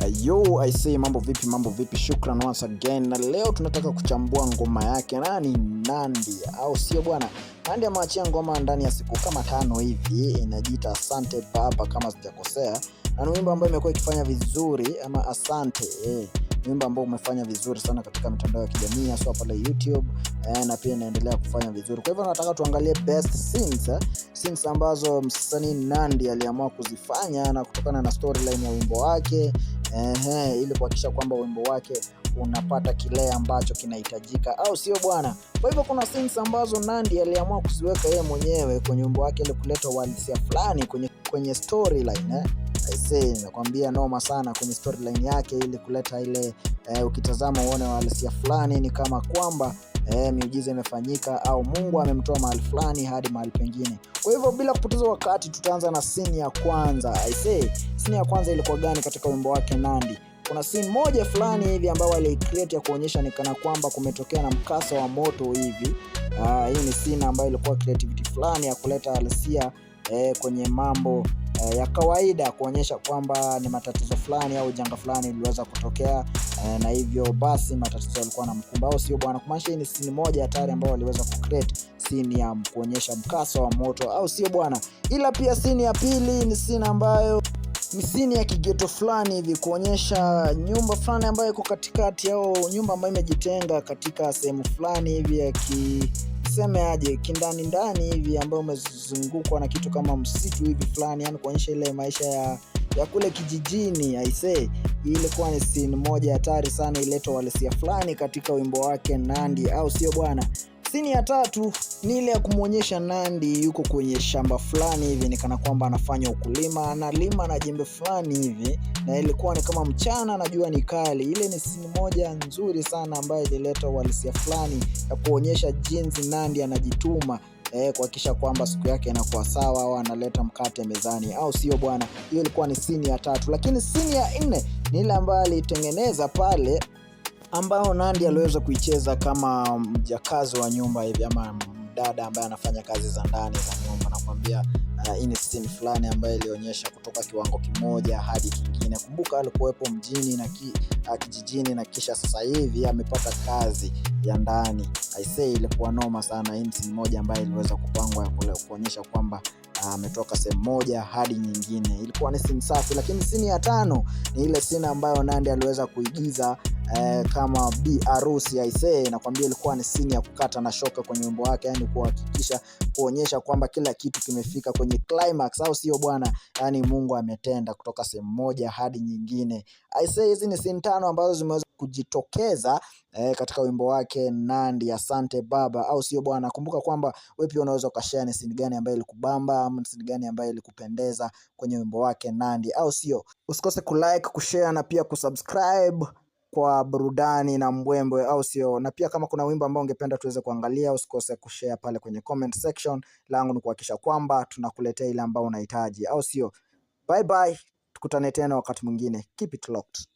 Yo, I say mambo vipi, shukran once again. Na leo tunataka kuchambua ngoma yake nani Nandy, au sio bwana? Nandy ameachia ngoma ndani ya siku kama 5 hivi, inajiita Asante Baba kama sijakosea. Na ni wimbo ambao imekuwa ikifanya vizuri, ama Asante wimbo ambao umefanya vizuri sana katika mitandao ya kijamii hasa pale YouTube, na pia inaendelea kufanya vizuri. Kwa hivyo nataka tuangalie best scenes ambazo msanii Nandy aliamua kuzifanya na kutokana na storyline ya wimbo wake, ili kuhakikisha kwamba wimbo wake unapata kile ambacho kinahitajika, au sio bwana? Kwa hivyo kuna scenes ambazo Nandy aliamua kuziweka yeye mwenyewe kwenye wimbo wake ili kuleta uhalisia fulani kwenye storyline. I say nakwambia noma sana kwenye storyline yake ili kuleta ile ukitazama uone uhalisia fulani, ni kama kwamba miujiza imefanyika au Mungu amemtoa mahali fulani hadi mahali pengine. Kwa hivyo bila kupoteza wakati tutaanza na scene ya kwanza. I say scene ya kwanza ilikuwa gani katika wimbo wake Nandy? Kuna scene moja fulani hivi ambayo alicreate ya kuonyesha ni kana kwamba kumetokea na mkasa wa moto hivi. Hii ni scene ambayo ilikuwa creativity fulani ya kuleta halisia kwenye mambo ya kawaida, kuonyesha kwamba ni matatizo fulani au janga fulani liliweza kutokea, na hivyo basi matatizo yalikuwa na mkumba, au sio bwana? Kumaanisha hii ni scene moja hatari ambayo waliweza kucreate, scene ya kuonyesha mkasa wa moto, au sio bwana? Ila pia scene ya pili ni scene ambayo ni scene ya kigeto fulani hivi, kuonyesha nyumba fulani ambayo iko katikati, au nyumba ambayo imejitenga katika sehemu fulani hivi ya kindani hivi, ambayo umezungukwa na kitu kama msitu hivi fulani, yani kuonyesha ile maisha ya kule kijijini. I say ilikuwa ni scene moja hatari sana, ileta uhalisia fulani katika wimbo wake Nandy, au sio bwana? Scene ya tatu ni ile ya kumuonyesha Nandy yuko kwenye shamba fulani hivi, ni kana kwamba anafanya ukulima, analima na jembe fulani hivi, na ilikuwa ni kama mchana na jua ni kali. Ile ni scene moja nzuri sana ambayo ilileta uhalisia fulani ya kuonyesha jinsi Nandy anajituma kuhakikisha kwamba siku yake inakuwa sawa, au analeta mkate mezani, au sio bwana? Hiyo ilikuwa ni scene ya tatu. Lakini scene ya 4 ni ile ambayo alitengeneza pale, ambao Nandy aliweza kuicheza kama mjakazi wa nyumba hivi, ama dada ambaye anafanya kazi za ndani za nyumba. Nakwambia hii ni scene fulani ambayo ilionyesha kutoka kiwango kimoja hadi kingine. Kumbuka alikuwepo mjini na kijijini, na kisha sasa hivi amepata kazi ya ndani. I say ilikuwa noma sana. Hii ni scene moja ambayo iliweza kupangwa kuonyesha kwamba ametoka sehemu moja hadi nyingine. Ilikuwa ni scene safi. Lakini scene ya 5 ni ile scene ambayo Nandy aliweza kuigiza kama bi harusi. I say nakwambia ilikuwa ni scene ya kukata na shoka kwenye wimbo wake, yani kuhakikisha kuonyesha kwamba kila kitu kimefika kwenye climax, au sio bwana? Yani Mungu ametenda kutoka sehemu moja hadi nyingine. I say hizi ni scene 5 ambazo zimeweza kujitokeza katika wimbo wake Nandy Asante Baba, au sio bwana? Kumbuka kwamba wewe pia unaweza ukashare ni scene gani ambayo ilikubamba, ama scene gani ambayo ilikupendeza kwenye wimbo wake Nandy, au sio? Usikose kulike, kushare na pia kusubscribe kwa burudani na mbwembwe, au sio? Na pia kama kuna wimbo ambao ungependa tuweze kuangalia, usikose kushare pale kwenye comment section. Langu ni kuhakikisha kwamba tunakuletea ile ambao unahitaji, au sio? Bye bye, tukutane tena wakati mwingine. Keep it locked.